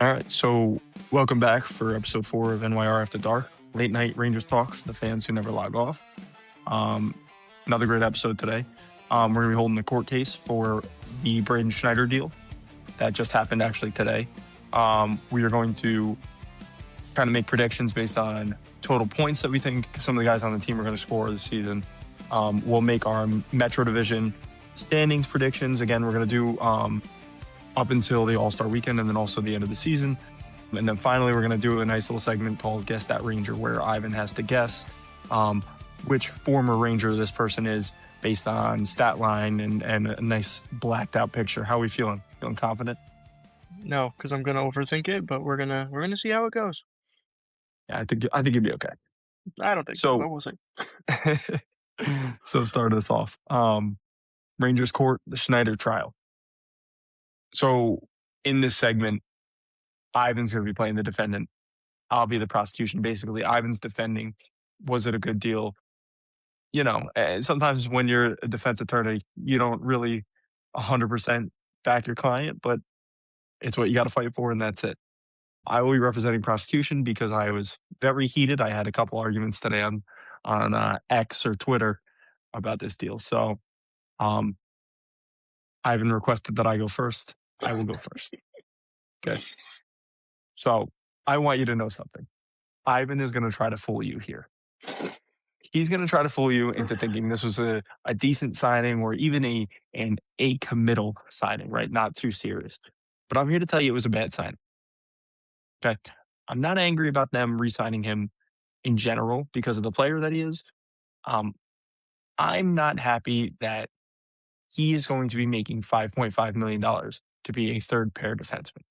All right, so welcome back for episode 4 of NYR After Dark, late night Rangers talk for the fans who never log off. Um, Another great episode today. We're going to be holding the court case for the Braden Schneider deal that just happened actually today. We are going to kind of make predictions based on total points that we think some of the guys on the team are going to score this season. We'll make our Metro Division standings predictions. Again, we're going to do up until the All-Star weekend and then also the end of the season. And then finally, we're going to do a nice little segment called Guess That Ranger, where Ivan has to guess which former Ranger this person is based on stat line and a nice blacked out picture. How are we feeling? Feeling confident? No, because I'm gonna overthink it, but we're gonna see how it goes. Yeah, I think you'd be okay. I don't think so, but we'll see. So start us off. Rangers Court, the Schneider trial. So in this segment, Ivan's going to be playing the defendant. I'll be the prosecution. Basically, Ivan's defending. Was it a good deal? You know, sometimes when you're a defense attorney, you don't really 100% back your client, but it's what you got to fight for, and that's it. I will be representing prosecution because I was very heated. I had a couple arguments today on X or Twitter about this deal. So Ivan requested that I go first. I will go first. Okay. So I want you to know something. Ivan is going to try to fool you here. He's going to try to fool you into thinking this was a decent signing or even a committal signing, right? Not too serious. But I'm here to tell you it was a bad signing. Okay. I'm not angry about them re-signing him in general because of the player that he is. I'm not happy that he is going to be making $5.5 million to be a third pair defenseman.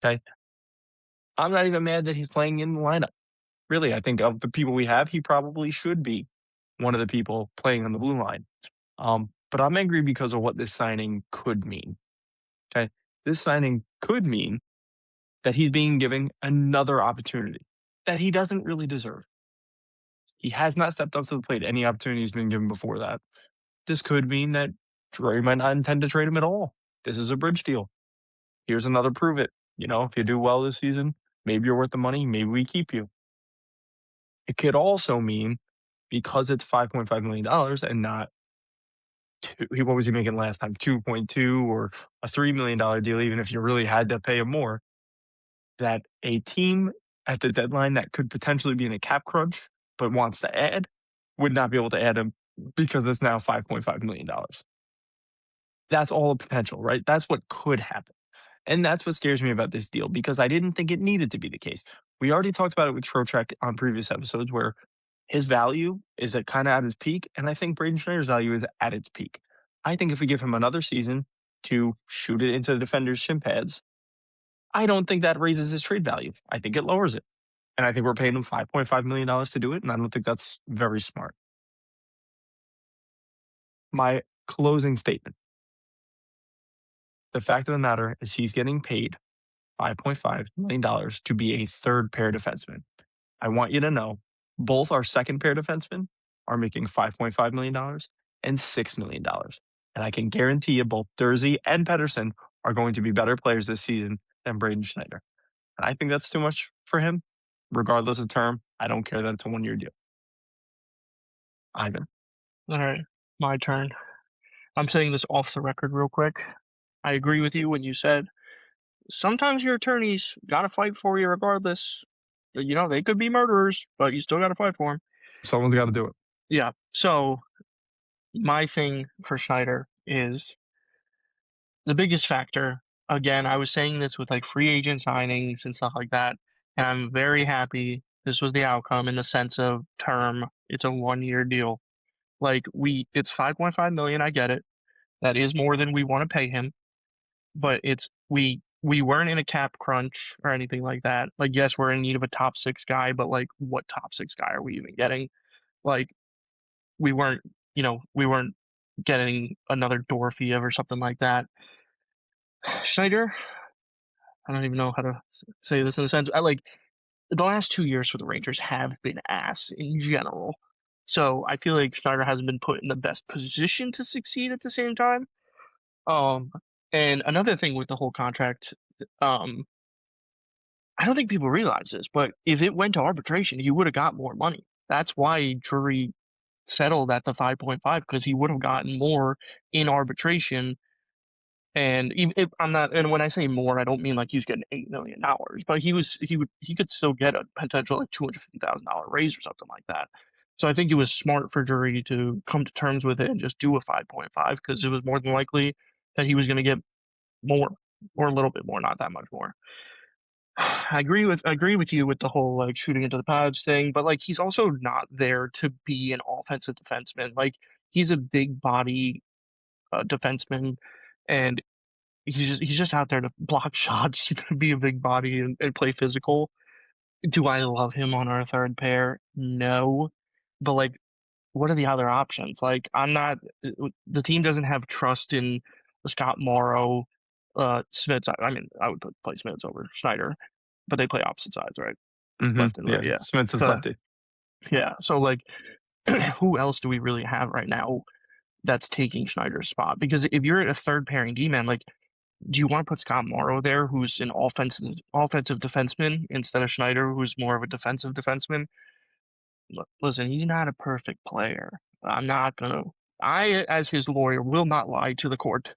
Okay. I'm not even mad that he's playing in the lineup. Really, I think of the people we have, he probably should be one of the people playing on the blue line. But I'm angry because of what this signing could mean. Okay. This signing could mean that he's being given another opportunity that he doesn't really deserve. He has not stepped up to the plate any opportunity he's been given before that. This could mean that Dre might not intend to trade him at all. This is a bridge deal. Here's another prove it. You know, if you do well this season, maybe you're worth the money. Maybe we keep you. It could also mean because it's $5.5 million and not what was he making last time? 2.2 or a $3 million deal, even if you really had to pay him more, that a team at the deadline that could potentially be in a cap crunch but wants to add would not be able to add him because it's now $5.5 million. That's all a potential, right? That's what could happen. And that's what scares me about this deal because I didn't think it needed to be the case. We already talked about it with Trocheck on previous episodes where his value is at kind of at its peak, and I think Braden Schneider's value is at its peak. I think if we give him another season to shoot it into the defender's shin pads, I don't think that raises his trade value. I think it lowers it. And I think we're paying him $5.5 million to do it, and I don't think that's very smart. My closing statement. The fact of the matter is he's getting paid $5.5 million to be a third pair defenseman. I want you to know both our second pair defensemen are making $5.5 million and $6 million. And I can guarantee you both Dursey and Pedersen are going to be better players this season than Braden Schneider. And I think that's too much for him, regardless of term. I don't care that it's a 1-year deal. Ivan. All right, my turn. I'm saying this off the record real quick. I agree with you when you said sometimes your attorneys gotta fight for you regardless. You know, they could be murderers, but you still gotta fight for them. Someone's got to do it. Yeah. So my thing for Schneider is the biggest factor. Again, I was saying this with like free agent signings and stuff like that, and I'm very happy this was the outcome in the sense of term. It's a 1-year deal. Like it's 5.5 million. I get it. That is more than we want to pay him, but we weren't in a cap crunch or anything like that. Like, yes, we're in need of a top 6 guy, but like, what top 6 guy are we even getting? Like, we weren't, we weren't getting another Dorofeev or something like that. Schneider, I don't even know how to say this in a sense. I like the last 2 years for the Rangers have been ass in general. So I feel like Schneider hasn't been put in the best position to succeed at the same time. And another thing with the whole contract, I don't think people realize this, but if it went to arbitration, he would have got more money. That's why Drury settled at the 5.5 because he would have gotten more in arbitration. And even if I'm not, and when I say more, I don't mean like he was getting $8 million, but he could still get a potential like $250,000 raise or something like that. So I think it was smart for Drury to come to terms with it and just do a 5.5 because it was more than likely that he was going to get more or a little bit more, not that much more. I agree with you with the whole like shooting into the pads thing, but like he's also not there to be an offensive defenseman. Like he's a big body defenseman, and he's just out there to block shots, be a big body, and play physical. Do I love him on our third pair? No, but like, what are the other options? Like, I'm not. The team doesn't have trust in Scott Morrow, Smith. I mean, I would play Smith over Schneider, but they play opposite sides, right? Left and right, Yeah, yeah. Smith is So lefty. yeah, so like, who else do we really have right now that's taking Schneider's spot? Because if you're a third pairing D man, like, do you want to put Scott Morrow there, who's an offensive defenseman, instead of Schneider, who's more of a defensive defenseman? Listen, he's not a perfect player. I'm not gonna. I, as his lawyer, will not lie to the court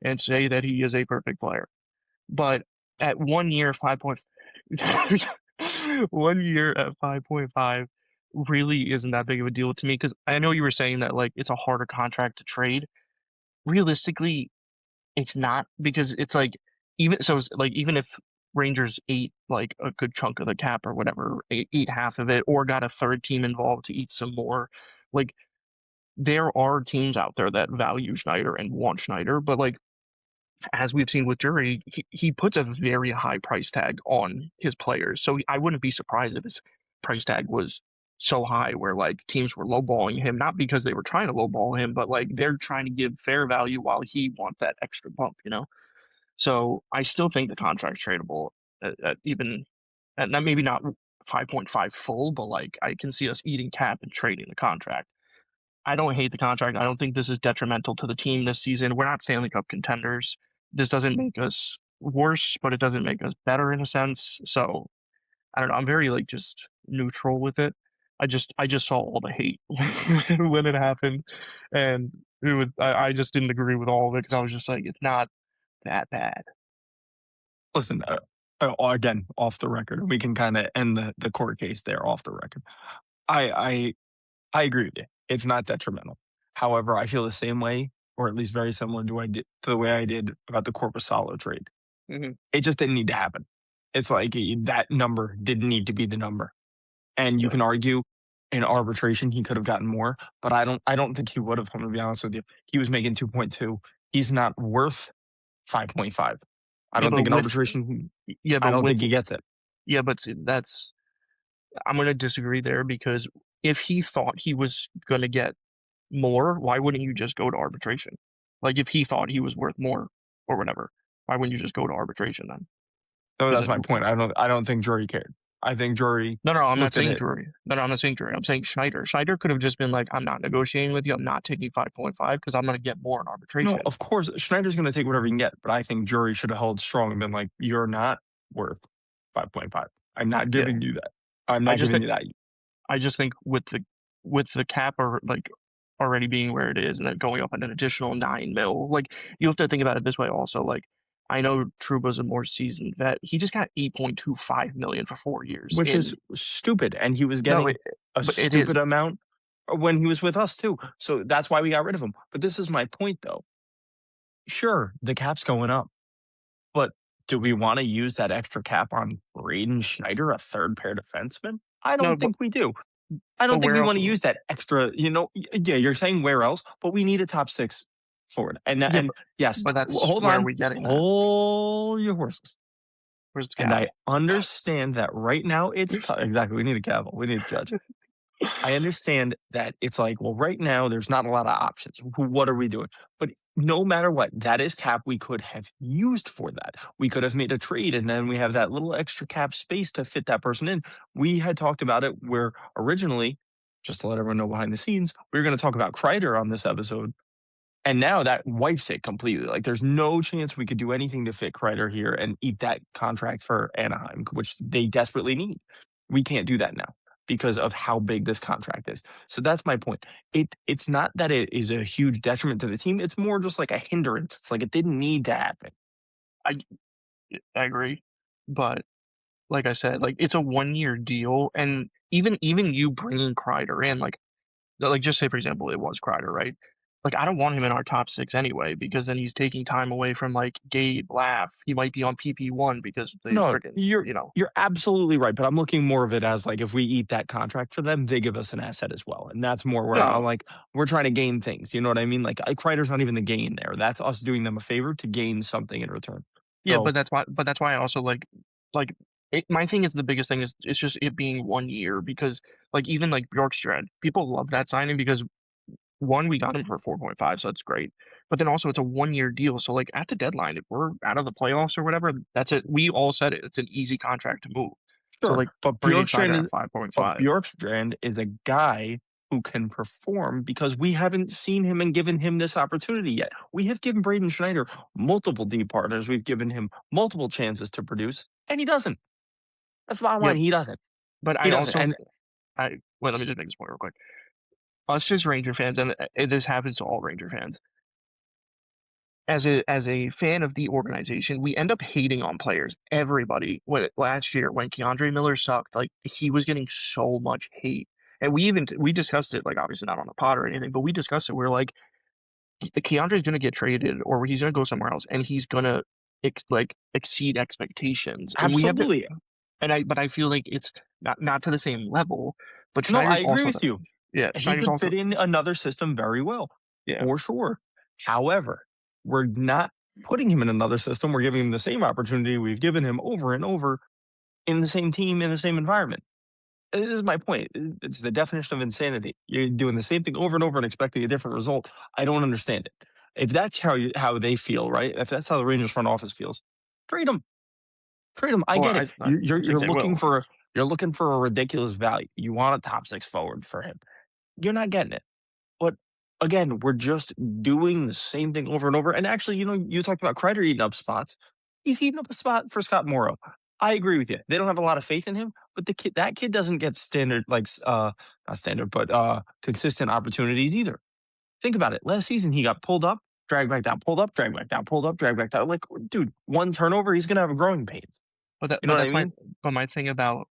and say that he is a perfect player. But at 1 year, 5 point, 1 year at 5.5 really isn't that big of a deal to me because I know you were saying that like it's a harder contract to trade. Realistically, it's not because it's like even so it's like even if Rangers ate like a good chunk of the cap or whatever, ate half of it, or got a third team involved to eat some more, like there are teams out there that value Schneider and want Schneider, but like as we've seen with Jury, he puts a very high price tag on his players. So I wouldn't be surprised if his price tag was so high where like teams were lowballing him, not because they were trying to lowball him, but like they're trying to give fair value while he wants that extra bump, you know? So I still think the contract's tradable at even at maybe not 5.5 full, but like I can see us eating cap and trading the contract. I don't hate the contract. I don't think this is detrimental to the team this season. We're not Stanley Cup contenders. This doesn't make us worse, but it doesn't make us better in a sense. So I don't know. I'm very like just neutral with it. I just saw all the hate when it happened, and I just didn't agree with all of it because I was just like it's not that bad. Listen, again, off the record, we can kind of end the court case there off the record. I, I I agree with you. It's not detrimental. However, I feel the same way, or at least very similar to the way I did about the Corpusalo trade. Hmm. It just didn't need to happen. It's like that number didn't need to be the number. And you Yeah, can argue in arbitration he could have gotten more, but I don't think he would have. I'm gonna be honest with you. He was making 2.2. He's not worth 5.5. I yeah, don't but think in with arbitration. yeah, I but don't think with he gets it. yeah, but see, that's I'm gonna disagree there because if he thought he was gonna get more, why wouldn't you just go to arbitration? Like if he thought he was worth more or whatever, why wouldn't you just go to arbitration then? So Because that's my point. I don't think Drury cared. I think Drury no, I'm not looked at saying it. Drury. No, I'm not saying Drury. I'm saying Schneider. Schneider could have just been like, I'm not negotiating with you. I'm not taking 5.5 because I'm gonna get more in No, arbitration. of course Schneider's going to take whatever he can get, but I think Drury should have held strong and been like, "You're not worth 5.5. I'm not Yeah, giving you that. I'm I not just giving think you that." I just think with the cap or like already being where it is and then going up an additional 9 mil, like you have to think about it this way also. Like I know Trouba's a more seasoned vet. He just got 8.25 million for 4 years. Which is In stupid, and he was no, getting a but it is stupid amount when he was with us too. So that's why we got rid of him. But this is my point, though. Sure, the cap's going up, but do we want to use that extra cap on Braden Schneider, a third pair defenseman? I no, don't think we do. I but don't think where we else? want to use that extra. Yeah, you're saying where else, but we need a top six forward. Yeah, And yes, but that's hold where are on, we getting that? hold your horses. Where's the And I gavel? understand that right now it's tough. Exactly. We need a gavel. We need a judge. I understand that it's like, well, right now there's not a lot of options. What are we doing? But no matter what, that is cap we could have used for that. We could have made a trade and then we have that little extra cap space to fit that person in. We had talked about it where originally, just to let everyone know behind the scenes, we were going to talk about Kreider on this episode. And now that wipes it completely. Like, there's no chance we could do anything to fit Kreider here and eat that contract for Anaheim, which they desperately need. We can't do that now because of how big this contract is. So that's my point. It's not that it is a huge detriment to the team. It's more just like a hindrance. It's like it didn't need to happen. I I agree, but like I said, like it's a 1 year deal, and even you bringing Kreider in, like just say for example it was Kreider, right? Like I don't want him in our top six anyway because then he's taking time away from like Gabe, Laugh. He might be on PP1 because they No, freaking you're absolutely right, but I'm looking more of it as like if we eat that contract for them, they give us an asset as well, and that's more where I'm no, like, we're trying to gain things. You know what I mean? Like, Kreider's not even the gain there. That's us doing them a favor to gain something in return. yeah, So but that's why I also like my thing is the biggest thing is it's just it being 1 year because like even like Bjorkstrand, people love that signing because one, we got him for 4.5, so that's great. But then also it's a 1 year deal. So like at the deadline, if we're out of the playoffs or whatever, that's it. We all said it. It's an easy contract to move. So sure, like Braden Schneider at 5.5. Bjorkstrand is a guy who can perform because we haven't seen him and given him this opportunity yet. We have given Braden Schneider multiple D partners. We've given him multiple chances to produce, and he doesn't. That's the bottom Yeah, line. He doesn't. but He I doesn't. also And I wait, let me just make this point real quick. Us as Ranger fans, and this happens to all Ranger fans, as a fan of the organization, we end up hating on players. Everybody, when last year when Keandre Miller sucked, like he was getting so much hate, and we discussed it, like obviously not on the pod or anything, but we discussed it. We're like, Keandre's going to get traded, or he's going to go somewhere else, and he's going to exceed expectations, and we have to. absolutely. But I feel like it's not to the same level. But No, I Schneider's agree also with the you. yeah, He Schneider's could also fit in another system very well, yeah for sure. However, we're not putting him in another system. We're giving him the same opportunity we've given him over and over in the same team, in the same environment. This is my point. It's the definition of insanity. You're doing the same thing over and over and expecting a different result. I don't understand it. If that's how they feel, right? If that's how the Rangers front office feels, trade him. Trade him. I well get I it. You're think they looking will. for you're looking for a ridiculous value. You want a top six forward for him. You're not getting it. But again, we're just doing the same thing over and over. And actually, you talked about Kreider eating up spots. He's eating up a spot for Scott Morrow. I agree with you. They don't have a lot of faith in him, but that kid doesn't get standard not standard, but consistent opportunities either. Think about it. Last season he got pulled up, dragged back down, pulled up, dragged back down, pulled up, dragged back down. Like, dude, one turnover, he's gonna have a growing pains. You know But what I that's mean? my thing about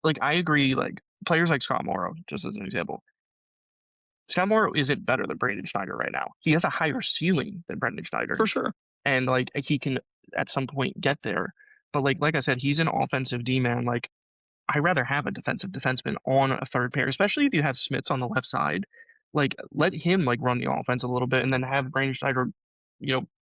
like I agree. Like players like Scott Morrow, just as an example, Scott Morrow isn't better than Braden Schneider right now. He has a higher ceiling than Brendan For Schneider, sure. and like he can at some point get there. But like I said, he's an offensive D man. Like I'd rather have a defensive defenseman on a third pair, especially if you have Smits on the left side. Like let him like run the offense a little bit, and then have Braden Schneider,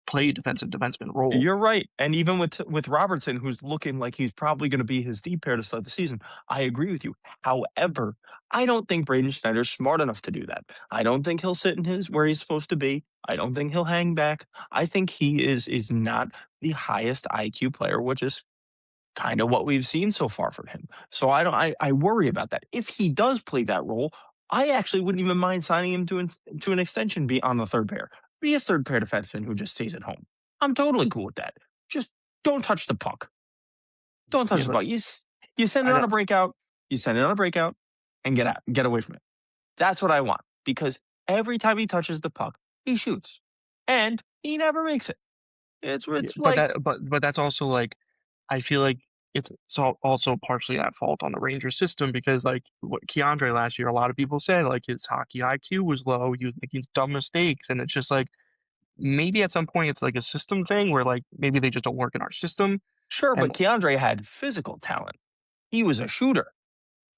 play a defensive defenseman role. You're right, and even with Robertson, who's looking like he's probably gonna be his D pair to start the season, I agree with you. However, I don't think Braden Schneider's smart enough to do that. I don't think he'll sit in his where he's supposed to be. I don't think he'll hang back. I think he is not the highest IQ player, which is kind of what we've seen so far from him. So I worry about that. If he does play that role, I actually wouldn't even mind signing him to an extension be on the third pair. Be a third pair defenseman who just stays at home. I'm totally cool with that. Just don't touch the puck. Don't touch Yeah, the but puck. You send I it on don't. a breakout. You send it on a breakout and get out. Get away from it. That's what I want because every time he touches the puck, he shoots, and he never makes it. Yeah, It's like but that's also like I feel like it's also partially at fault on the Rangers system because like what Keandre last year, a lot of people said like his hockey IQ was low, he was making dumb mistakes, and it's just like maybe at some point it's like a system thing where like maybe they just don't work in our system. sure, And but Keandre had physical talent. He was a shooter.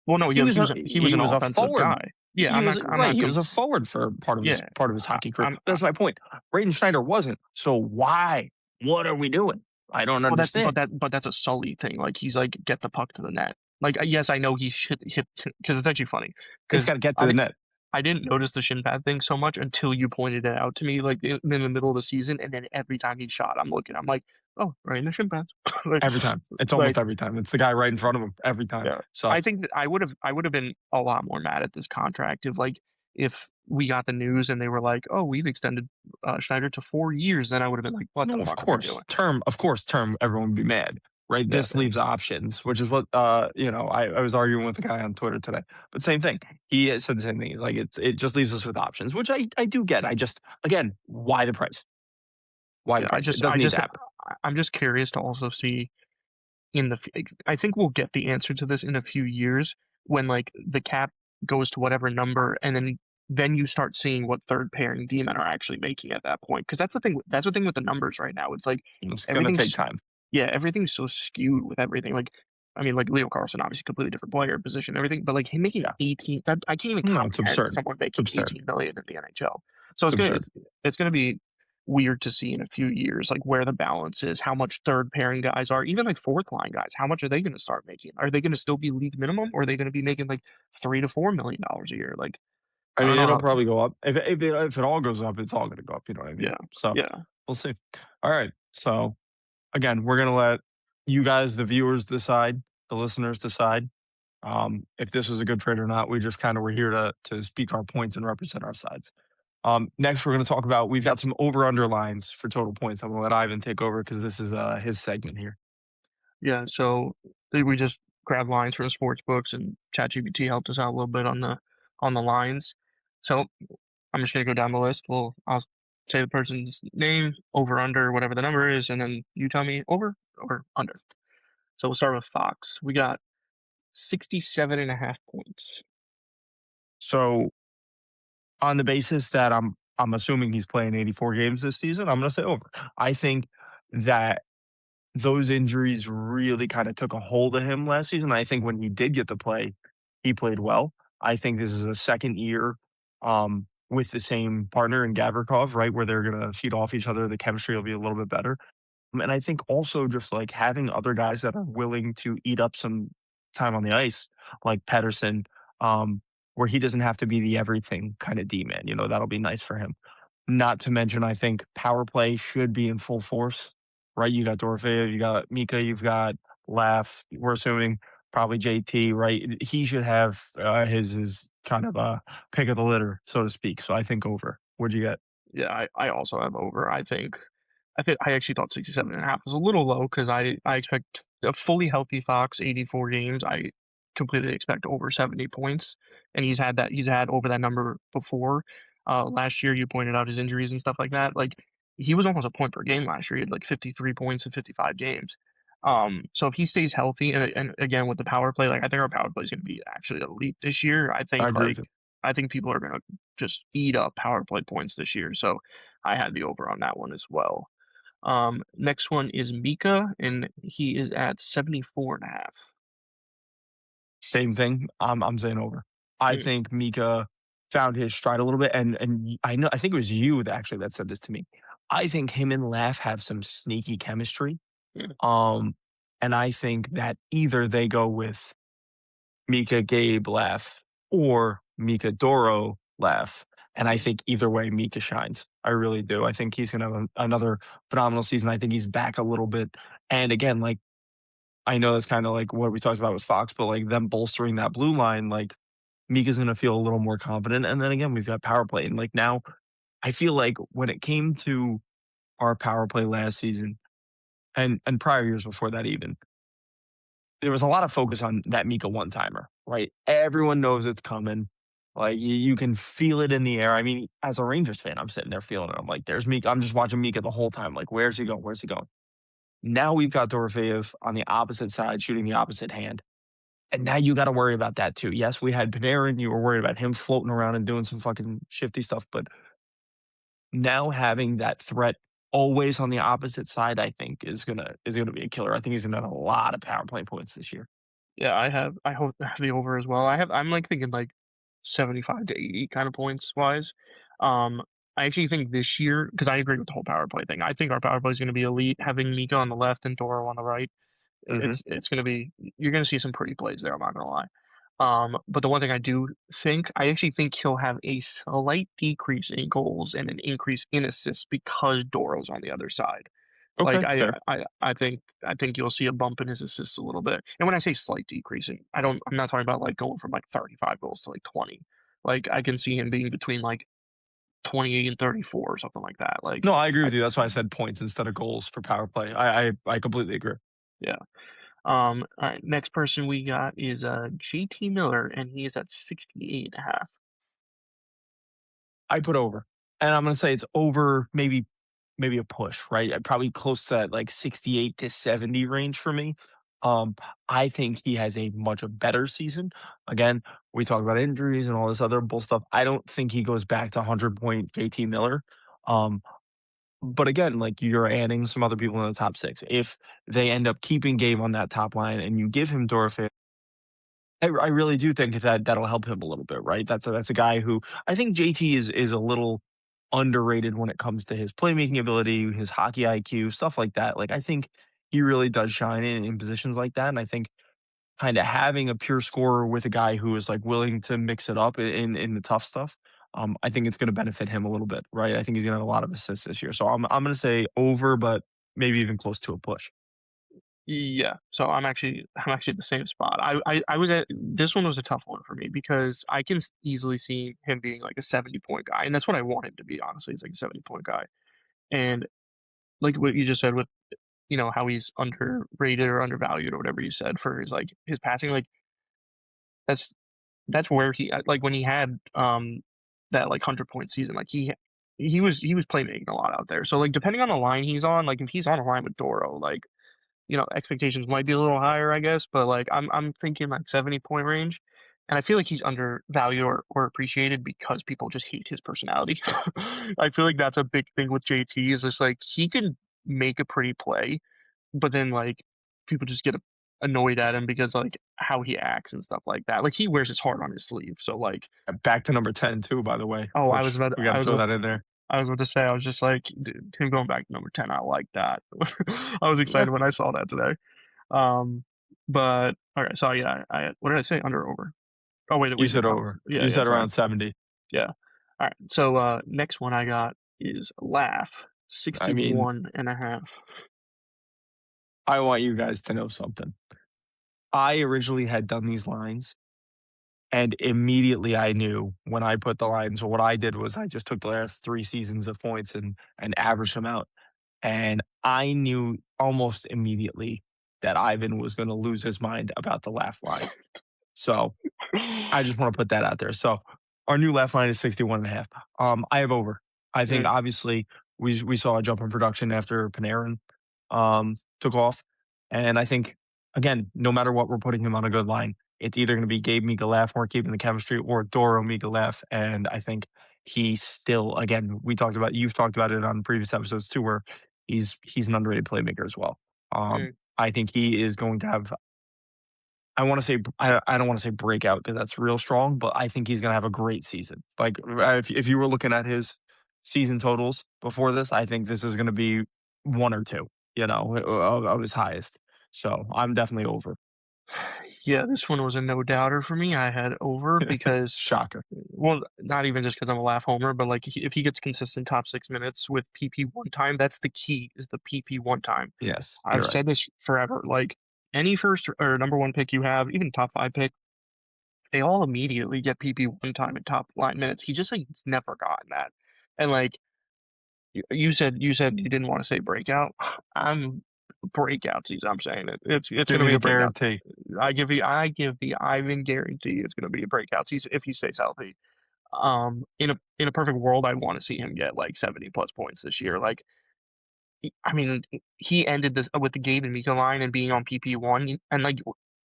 well, no, he was He an was a offensive forward. guy. Yeah, He was I'm right. not He was a forward for yeah, part of his hockey career. I'm That's my point. Braden Schneider wasn't. So why? What are we doing? I don't well, understand. but that's a Sully thing. Like he's like get the puck to the net. Like yes, I know he should hit because it's actually funny It's because got to get to the net I didn't notice the shin pad thing so much until you pointed it out to me, like in the middle of the season, and then every time he shot, I'm looking, I'm like, oh, right in the shin pads, like, every time. It's like almost every time. It's the guy right in front of him every time. yeah. So I think that I would have been a lot more mad at this contract if like if we got the news and they were like, "Oh, we've extended Schneider to 4 years," then I would have been like, "What the No, fuck are they doing?" of course, term, everyone would be mad, right? Yeah, This leaves options, which is what, I was arguing with a guy on Twitter today, but same thing. He had said the same thing. He's like, it just leaves us with options, which I do get. I just, again, why the price? Why the yeah. price? It doesn't need to happen. I'm just curious to also see in the I think we'll get the answer to this in a few years when like the cap goes to whatever number, and then you start seeing what third pairing D men are actually making at that point. Because that's the thing with the numbers right now. It's like It's gonna take everything's time. yeah, everything's so skewed with everything. Like, I mean, like Leo Carlson, obviously completely different player, position, everything, but like him making Yeah. 18, that, I can't even No, it's comprehend absurd. someone It's making absurd. 18 million in the NHL. So It's absurd. it's gonna be weird to see in a few years, like where the balance is, how much third pairing guys are, even like fourth line guys. How much are they going to start making? Are they going to still be league minimum, or are they going to be making like $3 to $4 million a year? Like, I I don't mean, know it'll how. probably go up. If it all goes up, it's all gonna go up. You know what I mean? Yeah, So yeah, we'll see. All right. So again, we're gonna let you guys, the viewers, decide, the listeners decide. If this was a good trade or not. We just kind of were here to speak our points and represent our sides. Next, we're going to talk about we've got some over under lines for total points. I'm going to let Ivan take over because this is his segment here. yeah. So we just grabbed lines from the sports books, and ChatGPT helped us out a little bit on the lines. So I'm just gonna go down the list. I'll say the person's name, over, under, whatever the number is, and then you tell me over or under. So we'll start with Fox. We got 67.5 points. So, on the basis that I'm assuming he's playing 84 games this season, I'm going to say over. I think that those injuries really kind of took a hold of him last season. I think when he did get to play, he played well. I think this is a second year with the same partner in Gavrikov, right, where they're going to feed off each other. The chemistry will be a little bit better. And I think also just like having other guys that are willing to eat up some time on the ice, like Pedersen, where he doesn't have to be the everything kind of D man. That'll be nice for him. Not to mention, I think power play should be in full force, right? You got Dorofeyev, you got Mika, you've got Laugh. We're assuming probably JT, right? He should have his kind of pick of the litter, so to speak. So I think over. What'd you get? Yeah, I also have over. I actually thought 67.5 was a little low because I expect a fully healthy Fox, 84 games. I completely expect over 70 points, and he's had over that number before. Last year, you pointed out his injuries and stuff like that. Like he was almost a point per game last year. He had like 53 points in 55 games. So if he stays healthy, and again with the power play, like I think our power play is going to be actually elite this year. I agree with you. I think people are going to just eat up power play points this year. So I had the over on that one as well. Next one is Mika, and he is at 74.5. Same thing. I'm saying over. I Mm, think Mika found his stride a little bit, and I think it was you that said this to me. I think him and Laugh have some sneaky chemistry. mm, Um, and I think that either they go with Mika, Gabe, Laugh, or Mika, Doro, Laugh. And I mm. think either way, Mika shines. I really do. I think he's going to have another phenomenal season. I think he's back a little bit. And again, like I know that's kind of like what we talked about with Fox, but like them bolstering that blue line, like Mika's going to feel a little more confident. And then again, we've got power play. And like now, I feel like when it came to our power play last season and prior years before that, even, there was a lot of focus on that Mika one timer, right? Everyone knows it's coming. Like you can feel it in the air. I mean, as a Rangers fan, I'm sitting there feeling it. I'm like, there's Mika. I'm just watching Mika the whole time. Like, where's he going? Where's he going? Now we've got Dorofeyev on the opposite side, shooting the opposite hand. And now you gotta worry about that too. Yes, we had Panarin, you were worried about him floating around and doing some fucking shifty stuff, but now having that threat always on the opposite side, I think is gonna be a killer. I think he's gonna have a lot of power play points this year. Yeah, I hope I have the over as well. I'm like thinking like 75 to 80 kind of points wise. Um, I actually think this year, because I agree with the whole power play thing. I think our power play is going to be elite. Having Mika on the left and Toro on the right, Mhm. it's going to be you're going to see some pretty plays there. I'm not going to lie. But the one thing I do think, I actually think he'll have a slight decrease in goals and an increase in assists because Doro's on the other side. Like Okay, fair. I think you'll see a bump in his assists a little bit. And when I say slight decreasing, I'm not talking about like going from like 35 goals to like 20. Like, I can see him being between, like, 28 and 34 or something like that, like, No, I agree I with you. That's why I said points instead of goals for power play. I completely agree. yeah. Alright, next person we got is, JT Miller, and he is at 68.5. I put over, and I'm gonna say it's over maybe a push, right? Probably close to that, like, 68 to 70 range for me. Um, I think he has a much better season. Again, we talk about injuries and all this other bull stuff. I don't think he goes back to 100-point JT Miller. Um, but again, like, you're adding some other people in the top 6. If they end up keeping Gabe on that top line and you give him Dorofei, I really do think that'll help him a little bit, right? That's a guy who I think JT is a little underrated when it comes to his playmaking ability, his hockey IQ, stuff like that. Like, I think he really does shine in positions like that, and I think kinda having a pure scorer with a guy who is, like, willing to mix it up in the tough stuff, I think it's gonna benefit him a little bit, right? I think he's gonna have a lot of assists this year. So I'm gonna say over, but maybe even close to a push. Yeah, so I'm actually at the same spot. I was at this one was a tough one for me because I can easily see him being like a 70-point guy, and that's what I want him to be. Honestly, he's like a 70-point guy, and like what you just said with how he's underrated or undervalued or whatever you said for his like his passing, like that's that's where he like when he had that like 100-point season, like he was playmaking a lot out there. So like depending on the line he's on, like if he's on a line with Doro, like expectations might be a little higher, I guess, but like I'm thinking like 70-point range. And I feel like he's undervalued or appreciated because people just hate his personality. I feel like that's a big thing with JT is just like he can make a pretty play, but then like people just get annoyed at him because like how he acts and stuff like that. Like he wears his heart on his sleeve. So like Back to number 10 too, by the way, oh, I was which about we gotta throw that in there. I was about to say I was just like dude, him going back to number 10. I like that. I was excited when I saw that today. Um, but okay, so yeah, I what did I say? Under or over? Oh wait, You we did said top. over. Yeah, You yeah, said sorry. around 70. Yeah. All right. So next one I got is laugh I mean, 61.5. I want you guys to know something. I originally had done these lines, and immediately I knew when I put the lines, what I did was I just took the last 3 seasons of points and averaged them out, and I knew almost immediately that Ivan was gonna lose his mind about the laugh line. So I just want to put that out there. So our new left line is 61.5. I have over. I think Mm, obviously we saw a jump in production after Panarin took off. And I think again, no matter what, we're putting him on a good line. It's either going to be Gabe Migalef, more keeping the chemistry, or Doro Migalef. And I think he's still, again, you've talked about it on previous episodes too, where he's an underrated playmaker as well. mm. I think he is going to have I don't wanna say breakout because that's real strong, but I think he's gonna have a great season. Like, if you were looking at his season totals before this, I think this is gonna be 1 or 2, of his highest. So, I'm definitely over. Yeah, this one was a no doubter for me. I had over because, Shocker. well, not even just because I'm a laugh homer, but like if he gets consistent top 6 minutes with PP one time, that's the key is the PP one time. Yes, I've you're right. said this forever. Like any first or number one pick you have, even top five pick, they all immediately get PP one time in top line minutes. He just like he's never gotten that. And like you said you didn't want to say breakout. I'm breakout season. I'm saying it's Give gonna me be the a breakout. guarantee. I give the Ivan guarantee it's gonna be a breakout season if he stays healthy. In a perfect world, I'd want to see him get like 70 plus points this year. Like I mean, he ended this with the Gabe and Mika line and being on PP1 and like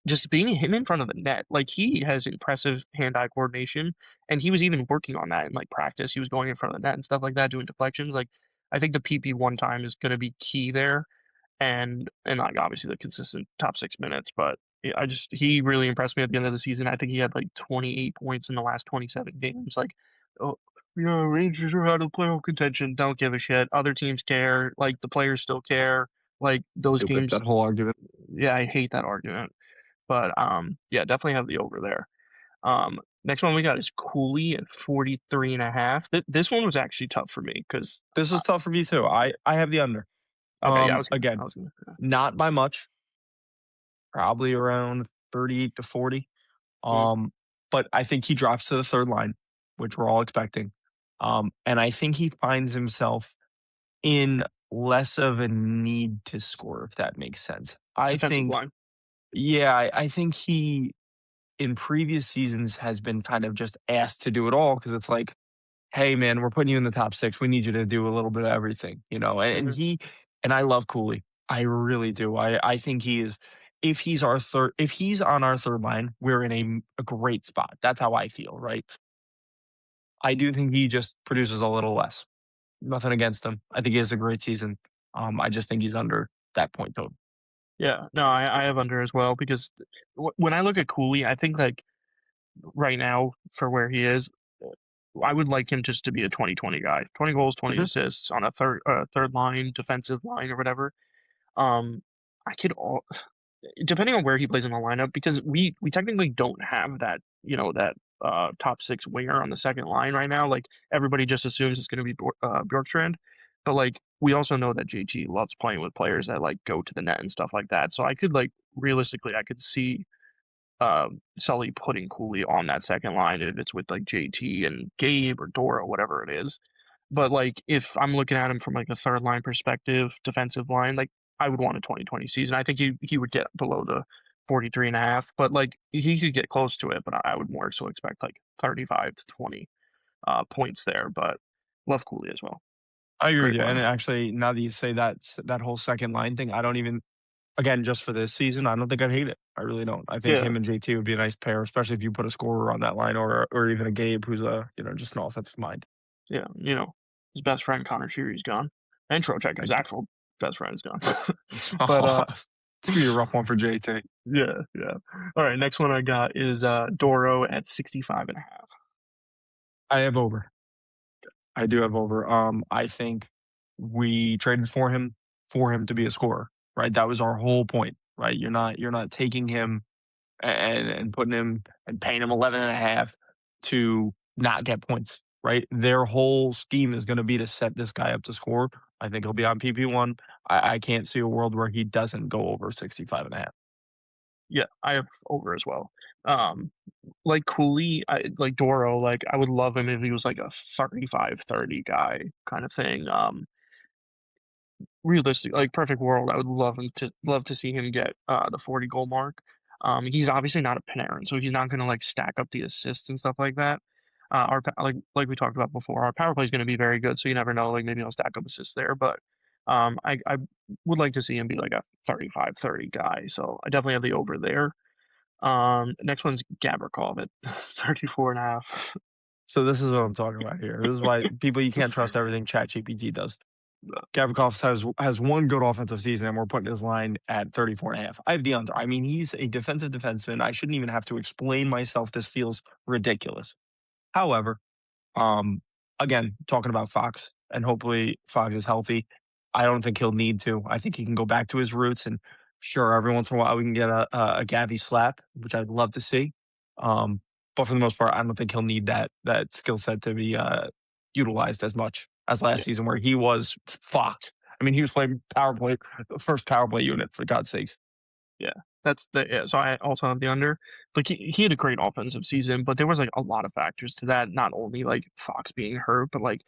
just being him in front of the net. Like he has impressive hand-eye coordination, and he was even working on that in like practice. He was going in front of the net and stuff like that, doing deflections. Like I think the PP1 time is going to be key there, and like obviously the consistent top 6 minutes. But yeah, he really impressed me at the end of the season. I think he had like 28 points in the last 27 games. Like, oh, yeah, Rangers are out of playoff contention. Don't give a shit. Other teams care. Like the players still care. Like those Stupid, games. that whole argument. Yeah, I hate that argument. But yeah, definitely have the over there. Next one we got is Cooley at 43.5. This one was actually tough for me because This was tough for me too. I have the under. okay, yeah, I Again, was gonna. not by much, probably around 38 to 40. Mm, Um, but I think he drops to the 3rd line. which we're all expecting. And I think he finds himself in less of a need to score, if that makes sense. I Defensive think, line. yeah, I think he in previous seasons has been kind of just asked to do it all because it's like, hey man, we're putting you in the top six. We need you to do a little bit of everything, you know. Mhm. And I love Cooley. I really do. I think he is if he's on our third line, we're in a great spot. That's how I feel, right? I do think he just produces a little less. Nothing against him. I think he has a great season. I just think he's under that point total. Yeah, no, I have under as well because when I look at Cooley, I think like right now for where he is, I would like him just to be a 20-20 guy. 20 goals, 20 Mhm. assists on a third line, defensive line or whatever. Um, I could all depending on where he plays in the lineup, because we technically don't have that, that top six winger on the second line right now. Like everybody just assumes it's going to be Bjorkstrand, but like we also know that JT loves playing with players that like go to the net and stuff like that. So I could like realistically, I could see Sully putting Cooley on that second line if it's with like JT and Gabe or Dora, whatever it is. But like if I'm looking at him from like a third line perspective, defensive line, like I would want a 2020 season. I think he would get below the 43.5, but like he could get close to it, but I would more so expect like 35 to 20 points there. But love Cooley as well. I agree with Great you. And player. actually, now that you say that whole second line thing, I don't even again just for this season, I don't think I'd hate it. I really don't. I think Yeah, him and JT would be a nice pair, especially if you put a scorer on that line or even a Gabe who's a just an offensive mind. yeah, his best friend Connor Sheary's gone. And Trocheck, his Like, actual best friend is gone. But it's gonna be a rough one for JT. yeah, yeah. All right, next one I got is Doro at 65.5. I have over. I do have over. I think we traded for him to be a scorer, right? That was our whole point, right? You're not taking him and putting him and paying him 11 and a half to not get points, right? Their whole scheme is going to be to set this guy up to score. I think he'll be on PP1. I can't see a world where he doesn't go over 65 and a half. Yeah, I have over as well. Um, like Cooley, like Doro, like I would love him if he was like a 35-30 guy kind of thing. Realistic, like perfect world, I would love to see him get the 40 goal mark. He's obviously not a Panarin, so he's not going to like stack up the assists and stuff like that. Like we talked about before, our power play is going to be very good, so you never know. Like maybe he'll stack up assists there, but I would like to see him be like a 35-30 guy. So I definitely have the over there. Next one's Gavrikov at 34.5. So this is what I'm talking about here. This is why people you can't trust everything ChatGPT does. Gavrikov has one good offensive season, and we're putting his line at 34 and a half. I have the under. I mean, he's a defensive defenseman. I shouldn't even have to explain myself. This feels ridiculous. However, um, again, talking about Fox, and hopefully Fox is healthy. I don't think he'll need to. I think he can go back to his roots, and sure, every once in a while we can get a Gavy slap, which I'd love to see. Um, but for the most part, I don't think he'll need that skill set to be utilized as much as last Yeah, season, where he was fucked. I mean, he was playing power play, the first power play unit for God's sakes. yeah. Yeah. So I also have the under. Like he had a great offensive season, but there was like a lot of factors to that. Not only like Fox being hurt, but like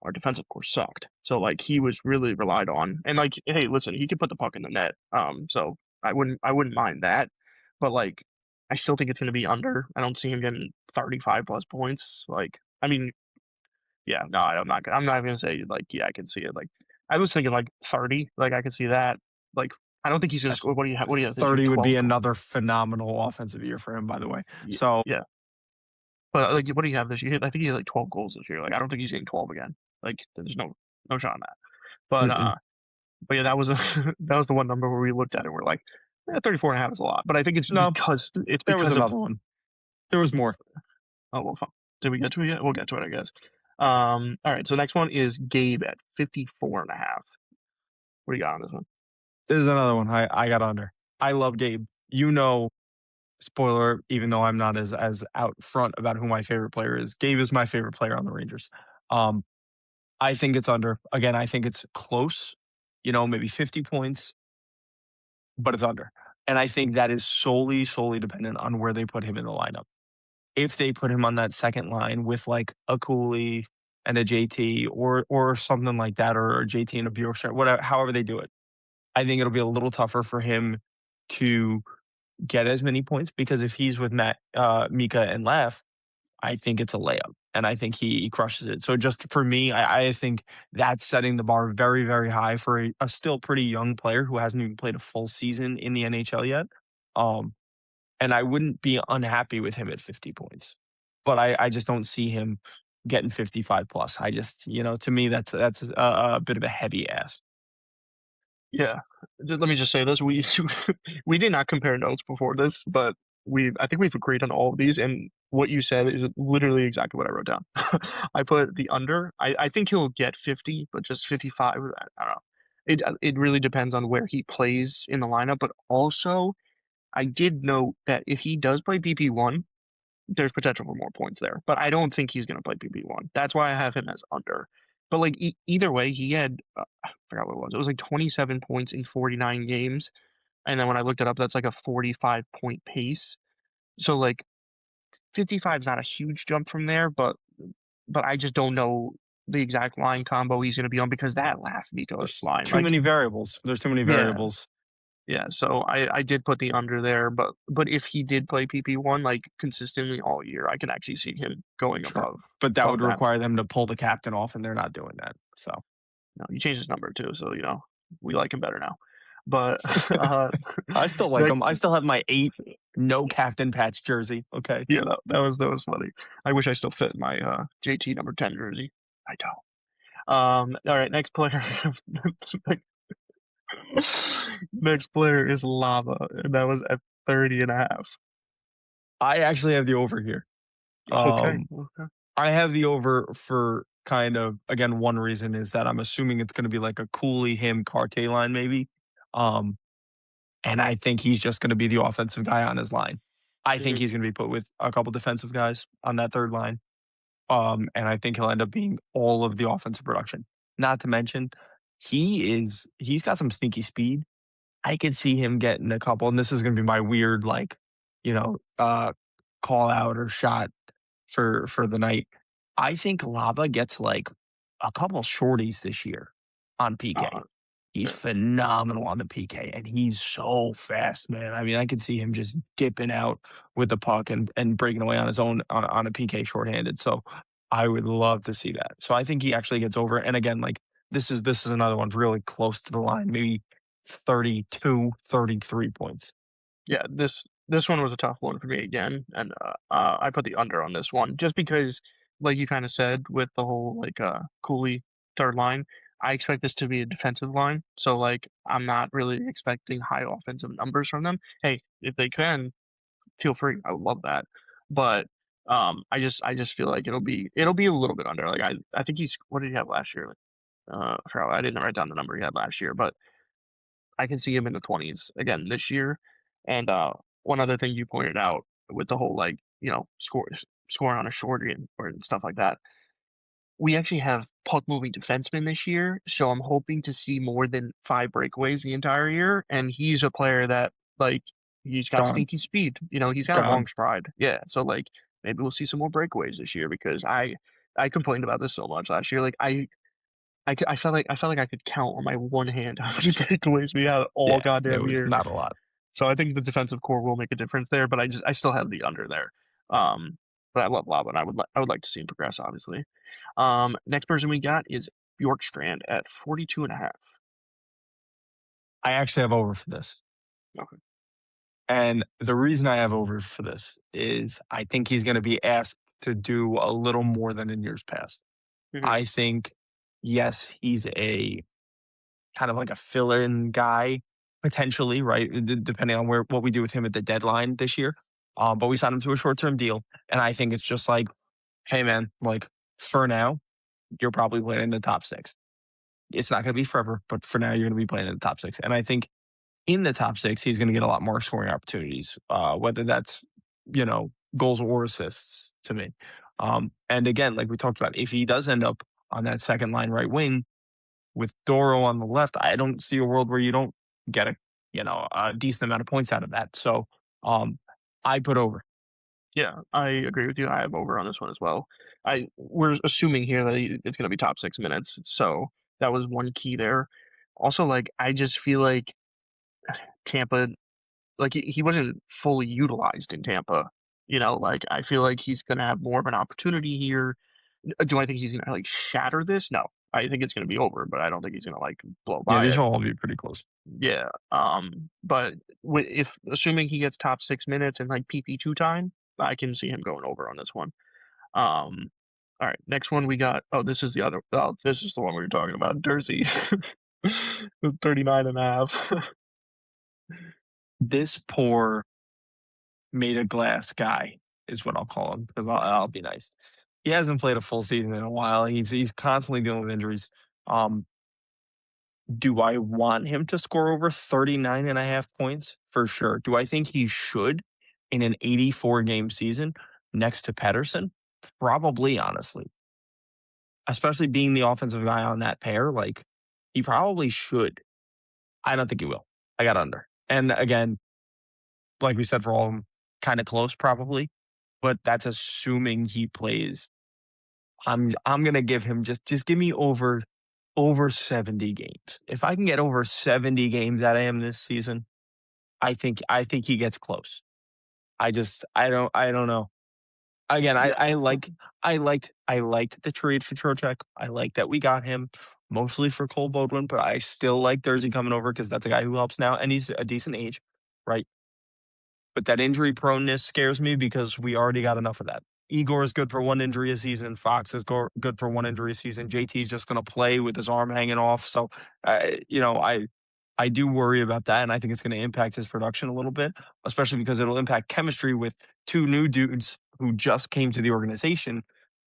our defensive core sucked. So like he was really relied on. And like, hey, listen, he could put the puck in the net. So I wouldn't mind that. But like I still think it's gonna be under. I don't see him getting 35 plus points. Like I mean, yeah, no, I'm not gonna say like yeah, I can see it. Like I was thinking like 30, like I could see that. Like I don't think he's gonna At score. What do you have this year? 30 would be 12 goals. another phenomenal offensive year for him, by the way. Yeah, So yeah. But like what do you have this year? I think he had like 12 goals this year. Like I don't think he's getting 12 again. Like there's no shot on that. But mm-mm. yeah, that was a that was the one number where we looked at it and we're like, 34 and a half is a lot. But I think No, it's there was because of another one. There was more. oh well fine. Did we get to it yet? We'll get to it, I guess. All right, so next one is Gabe at 54 and a half. What do you got on this one? There's another one I got under. I love Gabe. You know, spoiler, even though I'm not as out front about who my favorite player is, Gabe is my favorite player on the Rangers. Um, I think it's under. Again, I think it's close, maybe 50 points, but it's under. And I think that is solely dependent on where they put him in the lineup. if they put him on that second line with like a Cooley and a JT or something like that, or a JT and a Bjorkstrand, whatever, however they do it, I think it'll be a little tougher for him to get as many points because if he's with Mika and Leff, I think it's a layup, and I think he crushes it. So just for me, I think that's setting the bar very, very high for a still pretty young player who hasn't even played a full season in the NHL yet. Um, and I wouldn't be unhappy with him at 50 points, but I just don't see him getting 55 plus. I just, to me, that's a bit of a heavy ask. Yeah. Let me just say this: we we did not compare notes before this, but I think we've agreed on all of these. And what you said is literally exactly what I wrote down. I put the under. I think he'll get 50, but just 55. I don't know. It really depends on where he plays in the lineup. But also, I did note that if he does play BP1, there's potential for more points there. But I don't think he's going to play PP1. That's why I have him as under. But like either way, he had I forgot what it was. It was like 27 points in 49 games, and then when I looked it up, that's like a 45-point pace. So like 55 is not a huge jump from there, but I just don't know the exact line combo he's going to be on because that last Nico There's line, too like many variables. There's too many yeah, variables. yeah, so I did put the under there, but if he did play PP1 like consistently all year, I can actually see him going Sure. But that above would that. require them to pull the captain off, and they're not doing that. So No, he changed his number too, so we like him better now. But I still like next, them. I still have my 8 no captain patch jersey. Okay. yeah, that was funny. I wish I still fit my JT number 10 jersey. I don't. All right, next player. Next player is Lava, and that was at 30.5. I actually have the over here. Okay, Um, okay. I have the over for kind of again, one reason is that I'm assuming it's gonna be like a Cooley, him, Carte line maybe. Um, and I think he's just gonna be the offensive guy on his line. I think Mhm. he's gonna be put with a couple defensive guys on that third line. And I think he'll end up being all of the offensive production. Not to mention, he's got some sneaky speed. I could see him getting a couple, and this is gonna be my weird, like, you know, uh, call out or shot for the night. I think Laba gets, like, a couple shorties this year on Uh, PK. He's yeah. phenomenal on the PK, and he's so fast, man. I mean, I could see him just dipping out with the puck and breaking away on his own on a PK shorthanded, so I would love to see that. So I think he actually gets over, and again, like, this is another one really close to the line, maybe 32, 33 points. Yeah, this one was a tough one for me again, and I put the under on this one just because, like you kind of said, with the whole like Cooley third line, I expect this to be a defensive line, so like I'm not really expecting high offensive numbers from them. Hey, if they can, feel free, I would love that, but I just feel like it'll be a little bit under. Like I think he's what did he have last year? I forgot, I didn't write down the number he had last year, but I can see him in the 20s again this year. And one other thing you pointed out with the whole like scoring on a shorty and stuff like that. We actually have puck moving defensemen this year, so I'm hoping to see more than 5 breakaways the entire year. And he's a player that like he's got Gone, sneaky speed. He's got a long gone. stride. Yeah, so like maybe we'll see some more breakaways this year because I complained about this so much last year. Like I felt like I could count on my one hand how many breakaways we had all Yeah, it goddamn was year. not a lot. So I think the defensive core will make a difference there, but I still have the under there. Um, but I love Lava, and I would like to see him progress, obviously. Next person we got is Bjorkstrand at 42.5. I actually have over for this. Okay. And the reason I have over for this is I think he's going to be asked to do a little more than in years past. Hmm. I think, yes, he's a kind of like a fill-in guy potentially, right? Depending on what we do with him at the deadline this year. But we signed him to a short-term deal, and I think it's just like, hey, man, like for now, you're probably playing in the top 6. It's not going to be forever, but for now, you're going to be playing in the top 6. And I think in the top 6, he's going to get a lot more scoring opportunities, whether that's, goals or assists to me. And again, like we talked about, if he does end up on that second line right wing with Doro on the left, I don't see a world where you don't get a decent amount of points out of that. So I put over. Yeah, I agree with you. I have over on this one as well. I We're assuming here that it's going to be top 6 minutes, so that was one key there. Also, like I just feel like Tampa, like he wasn't fully utilized in Tampa. Like I feel like he's going to have more of an opportunity here. Do I think he's going to like shatter this? No, I think it's going to be over, but I don't think he's going to like blow Yeah, by these it. will all be pretty close. Yeah. But if assuming he gets top 6 minutes and like PP2 time, I can see him going over on this one. Um, all right, next one we got. Oh, this is the other. Oh, this is the one we were talking about. Jersey with 39 and a half. This poor made of glass guy is what I'll call him because I'll be nice. He hasn't played a full season in a while. He's constantly dealing with injuries. Um, do I want him to score over 39 and a half points? For sure. Do I think he should in an 84 game season next to Pedersen? Probably, honestly. Especially being the offensive guy on that pair, like he probably should. I don't think he will. I got under. And again, like we said for all of them, kind of close probably, but that's assuming he plays. I'm gonna give him just give me over 70 games. If I can get over 70 games out of him this season, I think he gets close. I don't know. Again, Yeah. I liked the trade for Trocheck. I like that we got him mostly for Cole Bodwin, but I still like Jersey coming over because that's a guy who helps now and he's a decent age, right? But that injury proneness scares me because we already got enough of that. Igor is good for one injury a season. Fox is good for one injury a season. JT is just going to play with his arm hanging off. So, I do worry about that, and I think it's going to impact his production a little bit, especially because it'll impact chemistry with two new dudes who just came to the organization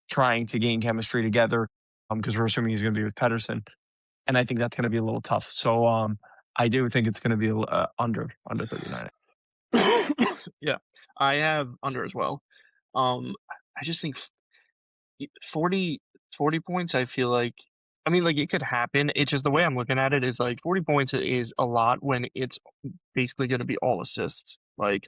trying to gain chemistry together. Because we're assuming he's going to be with Pedersen, and I think that's going to be a little tough. So, I do think it's going to be under 39. Yeah, I have under as well. I just think 40, 40 points. I feel like, I mean, like it could happen. It's just the way I'm looking at it is like 40 points is a lot when it's basically going to be all assists. Like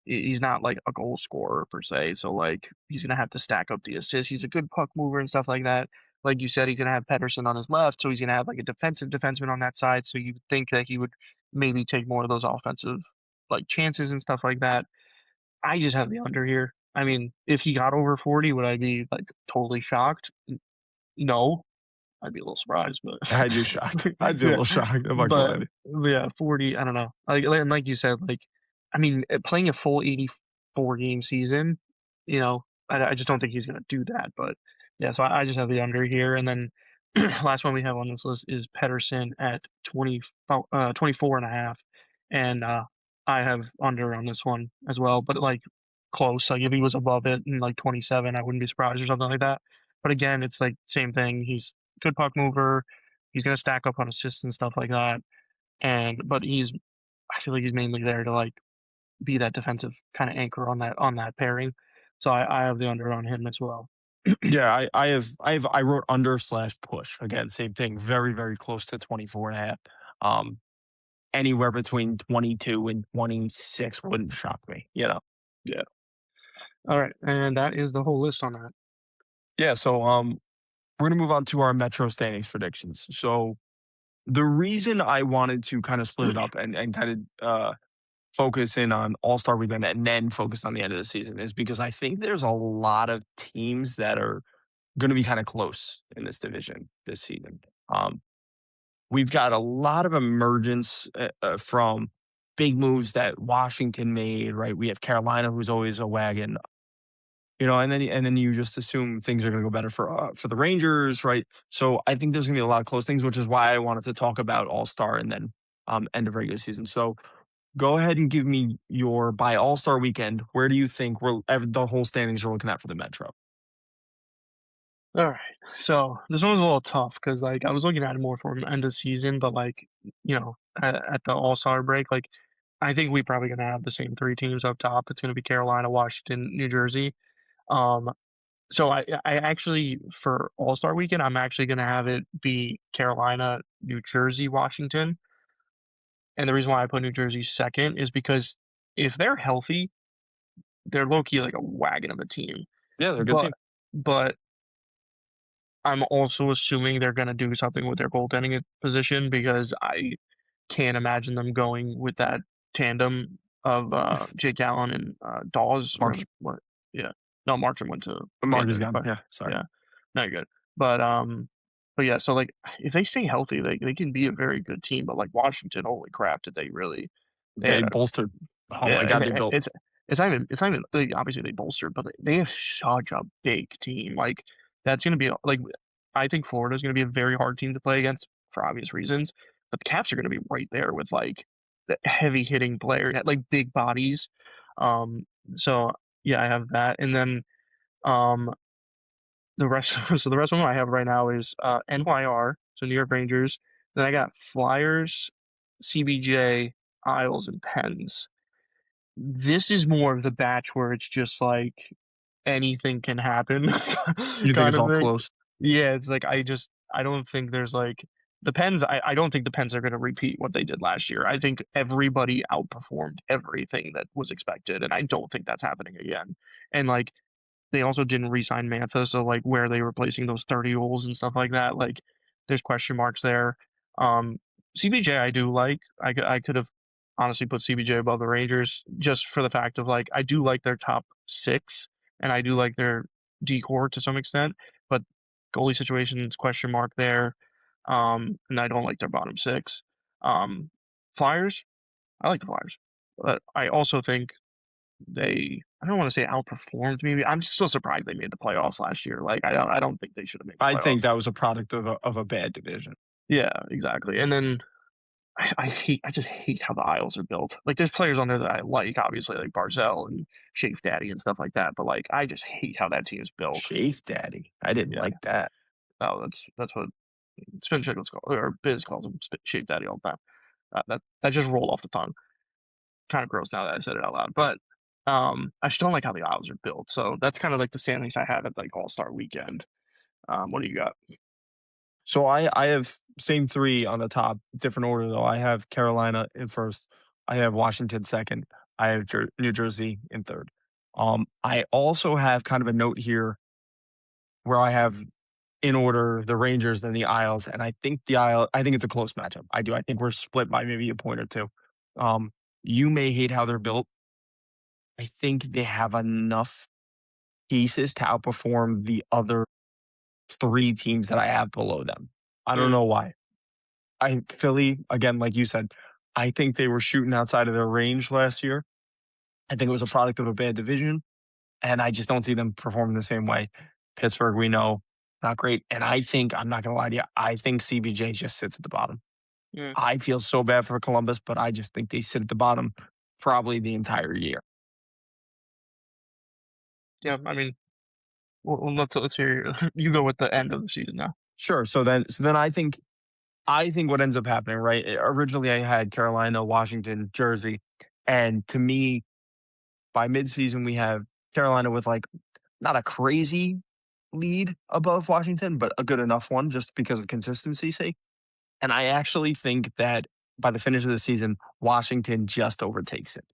he's not like a goal scorer per se, so like he's gonna have to stack up the assists. He's a good puck mover and stuff like that. Like you said, he's gonna have Pedersen on his left, so he's gonna have like a defensive defenseman on that side. So you would think that he would maybe take more of those offensive like chances and stuff like that. I just have the under here. I mean, if he got over 40, would I be like totally shocked? No, I'd be a little surprised, but I'd be shocked. I'd be a yeah, little shocked. I'm not gonna but lie to you. yeah, 40, I don't know. And like you said, like, I mean, playing a full 84 game season, I just don't think he's gonna do that. But yeah, so I just have the under here, and then last one we have on this list is Pedersen at 24 and a half, and I have under on this one as well, but like close. Like if he was above it in like 27, I wouldn't be surprised or something like that. But again, it's like same thing. He's good puck mover. He's gonna stack up on assists and stuff like that. But I feel like he's mainly there to like be that defensive kind of anchor on that pairing. So I have the under on him as well. Yeah, I wrote under slash push. Again, same thing. Very, very close to 24 and a half. Anywhere between 22 and 26 wouldn't shock me. Yeah. All right, and that is the whole list on that. Yeah, so we're gonna move on to our Metro standings predictions. So the reason I wanted to kind of split it up and kind of focus in on All-Star weekend and then focus on the end of the season is because I think there's a lot of teams that are gonna be kind of close in this division this season. Um, we've got a lot of emergence from big moves that Washington made, right? We have Carolina, who's always a wagon, and then you just assume things are going to go better for the Rangers, right? So I think there's going to be a lot of close things, which is why I wanted to talk about All Star and then end of regular season. So go ahead and give me your by All Star weekend. Where do you think the whole standings are looking at for the Metro? All right, so this one was a little tough because like I was looking at it more from end of season, but like at the All Star break, like I think we probably gonna have the same three teams up top. It's gonna be Carolina, Washington, New Jersey. Um, So I actually for All-Star weekend, I'm actually gonna have it be Carolina, New Jersey, Washington. And the reason why I put New Jersey second is because if they're healthy, they're low key like a wagon of a team. Yeah, they're a good But team. but I'm also assuming they're gonna do something with their goaltending position because I can't imagine them going with that tandem of, Jake Allen and, Dawes, March whatever what yeah. No, Marchand went to March is Panthers, gone. but Yeah, sorry. yeah. No, you're good. But yeah, so, like, if they stay healthy, they can be a very good team, but, like, Washington, holy crap, did they really they They had a bolstered. Oh my yeah, god, they built. it's not even like, obviously, they bolstered, but they have such a big team, like, that's gonna be a like, I think Florida's gonna be a very hard team to play against for obvious reasons, but the Caps are gonna be right there with, like, the heavy hitting player, like, big bodies, um, so, yeah, I have that, and then, um, the rest so the rest of them I have right now is, NYR, so New York Rangers, then I got Flyers, CBJ, Isles, and Pens. This is more of the batch where it's just like anything can happen You think kind it's of all thing. close? Yeah, it's like I don't think there's like the Pens I don't think the Pens are gonna repeat what they did last year. I think everybody outperformed everything that was expected, and I don't think that's happening again. And like they also didn't re-sign Mantha, so, like, where are they replacing those 30 goals and stuff like that, like, there's question marks there. Um, CBJ I do like. I could have honestly put CBJ above the Rangers just for the fact of, like, I do like their top 6, and I do like their decor to some extent, but goalie situation is question mark there, and I don't like their bottom 6. Um, Flyers, I like the Flyers, but I also think I don't wanna say outperformed maybe, I'm still surprised they made the playoffs last year, like, I don't think they should have made the I think playoffs. that was a product of a bad division. Yeah, exactly, and then I just hate how the aisles are built. Like, there's players on there that I like, obviously, like Barzell and Shafe Daddy and stuff like that, but, like, I just hate how that team is built. Shafe Daddy. I didn't Yeah. like that. Oh, that's what Spin Chicklets call or Biz calls him Shafe Daddy all the time. That just rolled off the tongue. Kinda gross now that I said it out loud, but, I just don't like how the aisles are built, so that's kinda like the standings I have at, like, All-Star Weekend. What do you got? So I have same 3 on the top, different order though. I have Carolina in first. I have Washington second. I have New Jersey in third. I also have kind of a note here where I have in order the Rangers and the Isles, and I think it's a close matchup. I do. I think we're split by maybe a point or 2. Um, you may hate how they're built. I think they have enough pieces to outperform the other 3 teams that I have below them. I don't Mm, know why. Philly, again, like you said, I think they were shooting outside of their range last year. I think it was a product of a bad division, and I just don't see them performing the same way. Pittsburgh, we know, not great. And I think, I'm not going to lie to you, I think CBJ just sits at the bottom. mm, I feel so bad for Columbus, but I just think they sit at the bottom probably the entire year. yeah, I mean, well, let's hear you go with the end of the season now. Sure. So then I think what ends up happening, right? Originally, I had Carolina, Washington, Jersey, and to me, by midseason, we have Carolina with like not a crazy lead above Washington, but a good enough one just because of consistency's sake. And I actually think that by the finish of the season, Washington just overtakes it.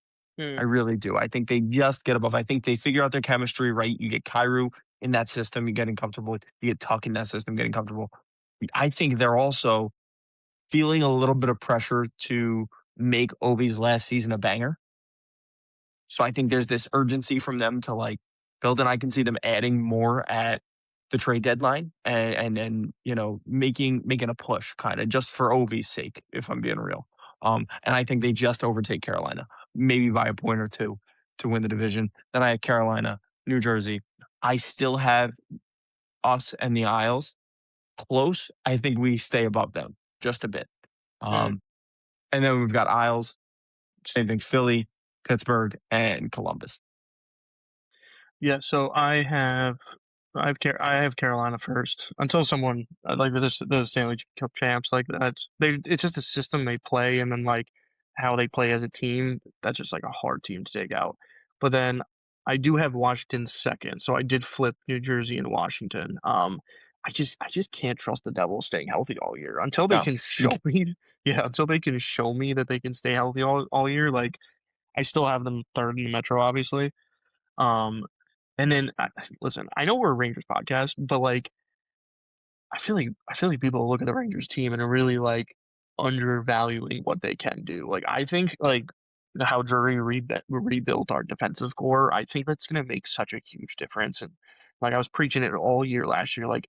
I Mm, really do. I think they just get above. I think they figure out their chemistry, right? You get Cairo in that system, you're getting comfortable. You get Tuck in that system, getting comfortable. I think they're also feeling a little bit of pressure to make Ovi's last season a banger. So I think there's this urgency from them to like build, and I can see them adding more at the trade deadline and making a push kind of just for Ovi's sake, if I'm being real. And I think they just overtake Carolina, maybe by a point or 2 to win the division. Then I have Carolina, New Jersey. I still have us and the Isles close. I think we stay above them just a bit. mm. Um, and then we've got Isles, same thing, Philly, Pittsburgh, and Columbus. Yeah, so I have Carolina first until someone like the Stanley Cup champs like that. It's just the system they play and then like how they play as a team. That's just like a hard team to take out. But then I do have Washington second, so I did flip New Jersey and Washington. I just can't trust the Devils staying healthy all year until they No, can you show me. Yeah, until they can show me that they can stay healthy all year. Like I still have them third in the Metro, obviously. Um, and then listen, I know we're a Rangers podcast, but like I feel like people look at the Rangers team and are really like undervaluing what they can do. Like I think like how Drury rebuilt our defensive core, I think that's going to make such a huge difference. And like I was preaching it all year last year, like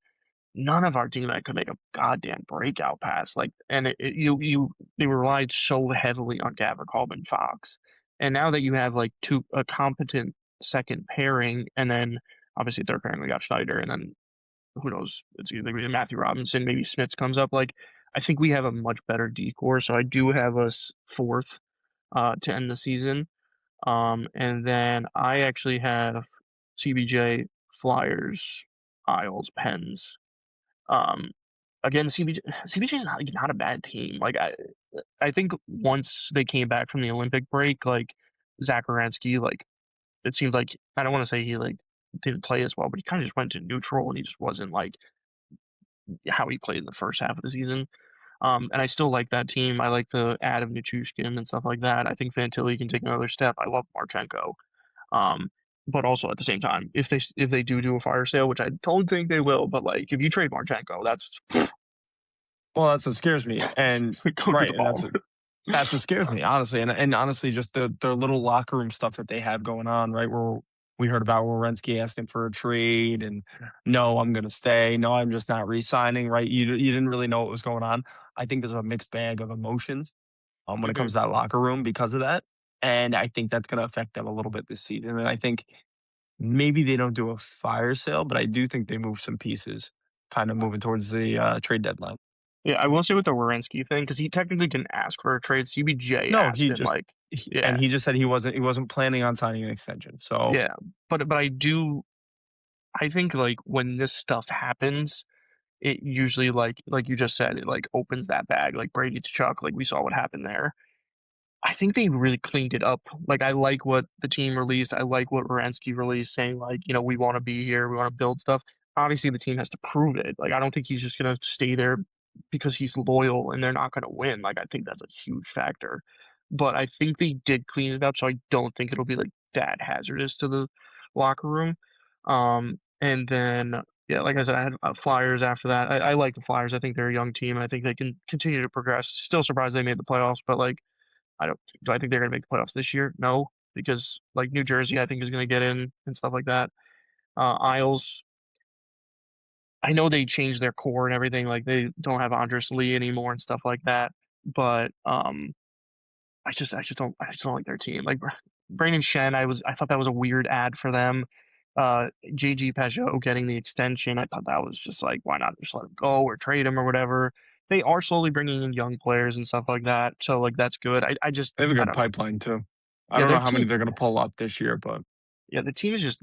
none of our team could make a goddamn breakout pass. Like, and they relied so heavily on Gavrikov and Fox, and now that you have like a competent second pairing, and then obviously third pairing we got Schneider, and then who knows? It's either gonna be Matthew Robinson, maybe Smits comes up. Like, I think we have a much better decor, so I do have us fourth to end the season. And then I actually have CBJ, Flyers, Isles, Pens. Um, again, CBJ is not a bad team. Like I think once they came back from the Olympic break, like Zach Oransky, like it seemed like I don't want to say he like didn't play as well, but he kind of just went to neutral and he just wasn't like how he played in the first half of the season. And I still like that team. I like the add of Nichushkin and stuff like that. I think Fantilli can take another step. I love Marchenko. Um, but also at the same time, if they do a fire sale, which I don't think they will, but like if you trade Marchenko, that's Well, that's what scares me, and go to right, the and ball. that's what scares me, honestly, and honestly, just the little locker room stuff that they have going on, right? Where we heard about Werenski asking for a trade, and no, I'm gonna stay. No, I'm just not re-signing. Right? You didn't really know what was going on. I think there's a mixed bag of emotions when it Hmm. comes to that locker room because of that, and I think that's gonna affect them a little bit this season. And I think maybe they don't do a fire sale, but I do think they move some pieces, kind of moving towards the trade deadline. Yeah, I will say with the Werenski thing because he technically didn't ask for a trade. CBJ No, asked him, like, and yeah, he just said he wasn't planning on signing an extension. So yeah, but I think like when this stuff happens, it usually like you just said, it like opens that bag, like Brady to Chuck, like we saw what happened there. I think they really cleaned it up. Like, I like what the team released. I like what Oransky released, saying like, we want to be here, we want to build stuff. Obviously, the team has to prove it. Like, I don't think he's just gonna stay there because he's loyal and they're not gonna win. Like, I think that's a huge factor. But I think they did clean it up, so I don't think it'll be like that hazardous to the locker room. And then yeah, like I said, I had Flyers after that. I like the Flyers. I think they're a young team. I think they can continue to progress. Still surprised they made the playoffs, but like I don't do I think they're gonna make the playoffs this year? No, because like New Jersey, I think is gonna get in and stuff like that. Isles, I know they changed their core and everything. Like they don't have Andres Lee anymore and stuff like that. But I just don't like their team. Like Braden Shen, I thought that was a weird ad for them. JG Pajot getting the extension, I thought that was just like why not just let him go or trade him or whatever. They are slowly bringing in young players and stuff like that, so like that's good. I just they have a I good don't know. pipeline too. I Yeah, don't their know how many team they're going to pull up this year, but Yeah, the team is just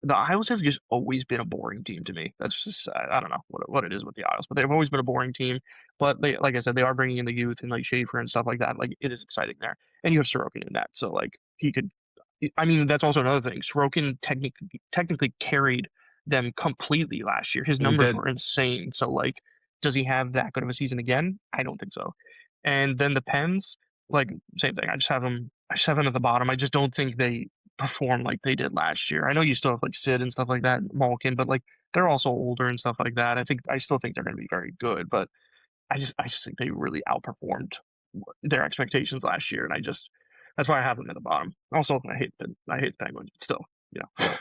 the Isles have just always been a boring team to me. That's just I don't know what it is with the Isles, but they've always been a boring team. But they, like I said, they are bringing in the youth and like Schaefer and stuff like that. Like it is exciting there, and you have Sorokin in that, so like he could. I mean, that's also another thing. Sorokin technically carried them completely last year. His he numbers did. were insane. So like, does he have that good of a season again? I don't think so. And then the Pens, like same thing. I just have them at the bottom. I just don't think they perform like they did last year. I know you still have like Sid and stuff like that, Malkin, but like they're also older and stuff like that. I still think they're going to be very good, but I just think they really outperformed their expectations last year, and that's why I have them at the bottom. Also, I hate the Penguins, but still,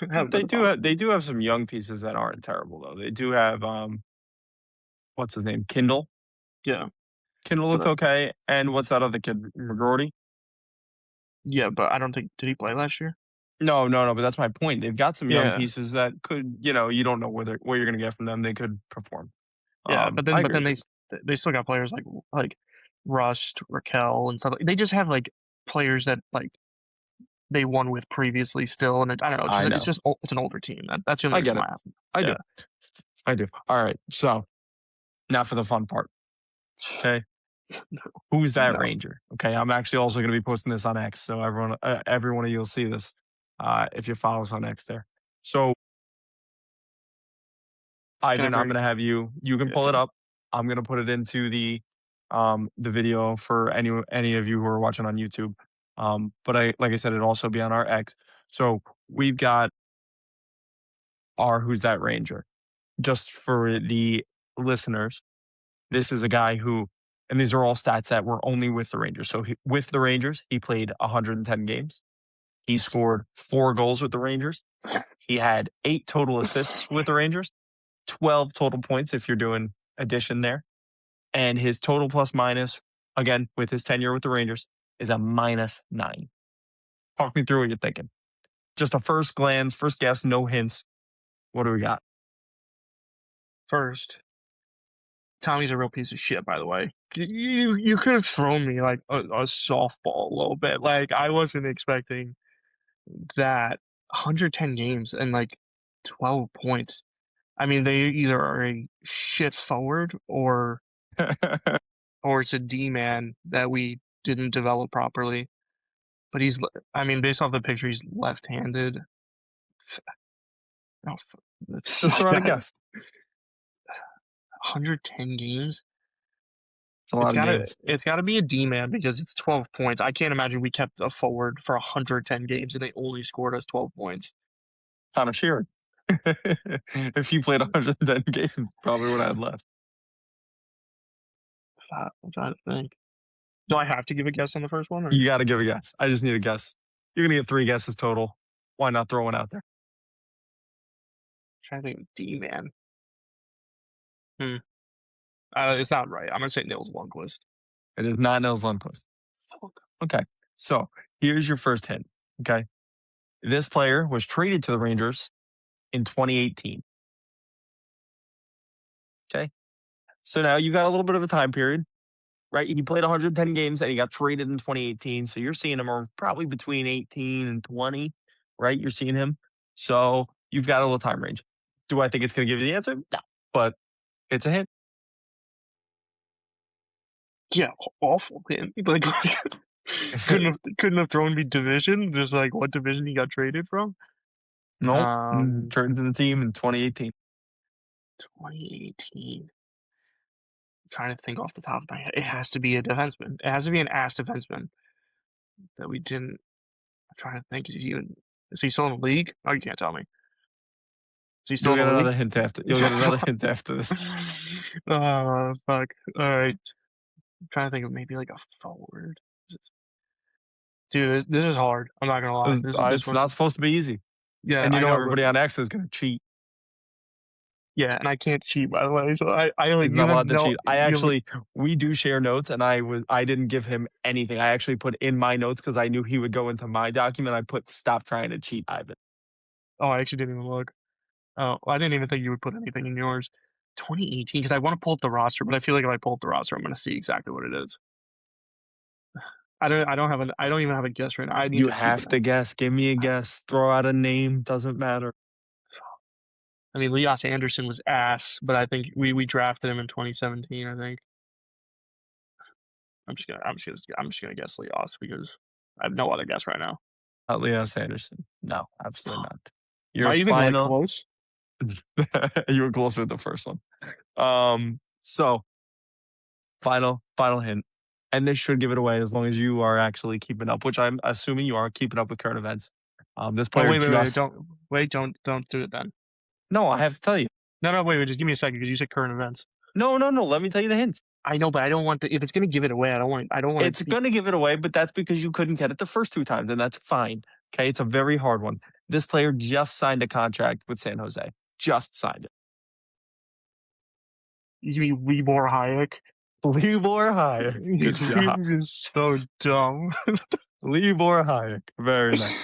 I have them at the bottom. They do have some young pieces that aren't terrible though. They do have what's his name? Kindle. Yeah, Kindle looks but okay. And what's that other kid? McGroarty? yeah, but I don't think did he play last year? No, no, no. But that's my point. They've got some young Yeah, pieces that could, you don't know where you're going to get from them. They could perform. yeah, but I then but agree then with you. they still got players like Rust, Raquel, and stuff. They just have like players that like they won with previously still, and I don't know. I It's know. just it's an older team. That's the only I reason get why it. I have them. I do. Yeah. I do. All right. So now for the fun part. Okay. Who's that No. Ranger? Okay. I'm actually also going to be posting this on X. So every one of you will see this if you follow us on X there. So, Can I Ivan, I'm bring? going to have you can Yeah, pull it go. up. I'm going to put it into the video for any of you who are watching on YouTube. But like I said, it'll also be on our X. So we've got our Who's That Ranger. Just for the listeners, this is a guy who, and these are all stats that were only with the Rangers. So with the Rangers, he played 110 games. He scored 4 goals with the Rangers. He had 8 total assists with the Rangers, 12 total points if you're doing addition there. And his total plus minus, again, with his tenure with the Rangers, is a -9. Talk me through what you're thinking. Just a first glance, first guess, no hints. What do we got? First, Tommy's a real piece of shit, by the way. You could have thrown me like a softball a little bit. Like I wasn't expecting that 110 games and like 12 points. I mean, they either are a shit forward or it's a D man that we didn't develop properly. But I mean, based off the picture, he's left-handed. No, it's Just like throw out a that. guess. 110 games. It's a lot of games. It's gotta be a D man because it's 12 points. I can't imagine we kept a forward for 110 games and they only scored us 12 points. Connor Sheeran. If he played 110 games, probably would have had left. I'm trying to think. Do I have to give a guess on the first one, or You got to give a guess. I just need a guess. You're going to get 3 guesses total. Why not throw one out there? trying to think of D man? Hmm. It's not right. I'm gonna say Nils Lundqvist. It is not Nils Lundqvist. Fuck. Okay. So here's your first hint. Okay. This player was traded to the Rangers in 2018. Okay. So now you got a little bit of a time period, right? He played 110 games and he got traded in 2018. So you're seeing him probably between 18 and 20, right? You're seeing him. So you've got a little time range. Do I think it's going to give you the answer? No. But it's a hint. Yeah, awful man. Like couldn't have thrown me division. Just like what division he got traded from. Nope. Um, Turned to the team in 2018. 2018. I'm trying to think off the top of my head. It has to be a defenseman. It has to be an ass defenseman that we didn't. I'm trying to think. Is he still in the league? Oh, you can't tell me. Is he still You'll in get the another league? hint after. You'll get another hint after this. Oh fuck. All right. I'm trying to think of maybe like a forward. Dude, this is hard. I'm not gonna lie. This It's one's not supposed to be easy, yeah. and you I know know, but everybody on X is going to cheat. yeah, and I can't cheat by the way. So I He's like you not have allowed to no cheat. I you have actually, we do share notes, and I didn't give him anything. I actually put in my notes because I knew he would go into my document. I put stop trying to cheat, Ivan. oh I actually didn't even look. Oh, I didn't even think you would put anything in yours. 2018 because I want to pull up the roster, but I feel like if I pull up the roster, I'm gonna see exactly what it is. I don't even have a guess right now. I need You to see the have to name. guess. Give me a guess. Throw out a name. Doesn't matter. I mean, Elias Anderson was ass, but I think we drafted him in 2017. I think. I'm just gonna guess Elias because I have no other guess right now. Not Leo Sanderson. No, absolutely not. Am Your I even like final. close? You were closer with the first one. So final hint, and this should give it away as long as you are actually keeping up, which I'm assuming you are keeping up with current events. This Oh player wait, just don't do it then. no, I have to tell you. No, wait, just give me a second because you said current events. No. Let me tell you the hints. I know, but I don't want to. If it's gonna give it away, I don't want it It's to be. going to give it away, but that's because you couldn't get it the first 2 times, and that's fine. Okay, it's a very hard one. This player just signed a contract with San Jose. Just signed it. You mean Libor Hayek? Libor Hayek. Good job. You're so dumb. Libor Hayek. Very nice.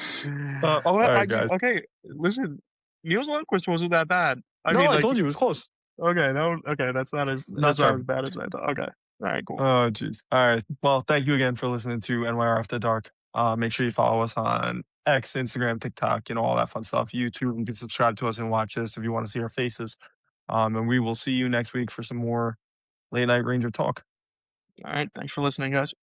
Oh, All right, guys. okay. Listen, Niels Lundqvist wasn't that bad. I No, mean, I like, told you it was close. okay, no, okay, Not that's not as terrible. bad as I thought. Okay, all right, cool. Oh, jeez. All right. Well, thank you again for listening to NYR After Dark. Make sure you follow us on X, Instagram, TikTok, all that fun stuff. YouTube, you can subscribe to us and watch us if you want to see our faces. And we will see you next week for some more late night Ranger talk. All right, thanks for listening, guys.